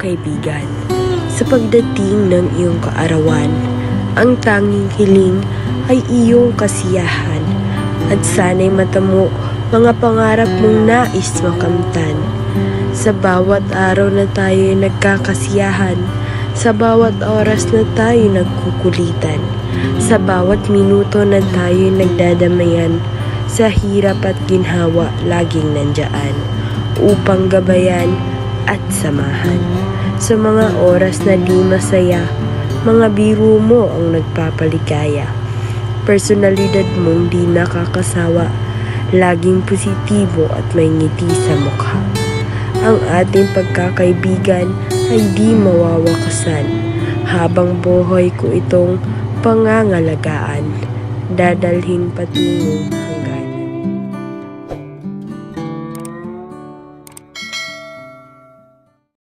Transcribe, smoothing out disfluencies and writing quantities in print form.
kaibigan. Sa pagdating ng iyong kaarawan, ang tanging hiling ay iyong kasiyahan. At sana'y matamo mga pangarap mong nais makamtan. Sa bawat araw na tayo'y nagkakasiyahan, sa bawat oras na tayo'y nagkukulitan, sa bawat minuto na tayo'y nagdadamayan, sa hirap at ginhawa laging nandyan, upang gabayan at samahan. Sa mga oras na di masaya, mga biro mo ang nagpapaligaya. Personalidad mong di nakakasawa, laging positibo at may ngiti sa mukha. Ang ating pagkakaibigan ay di mawawakasan. Habang buhay ko itong pangangalagaan, dadalhin patungo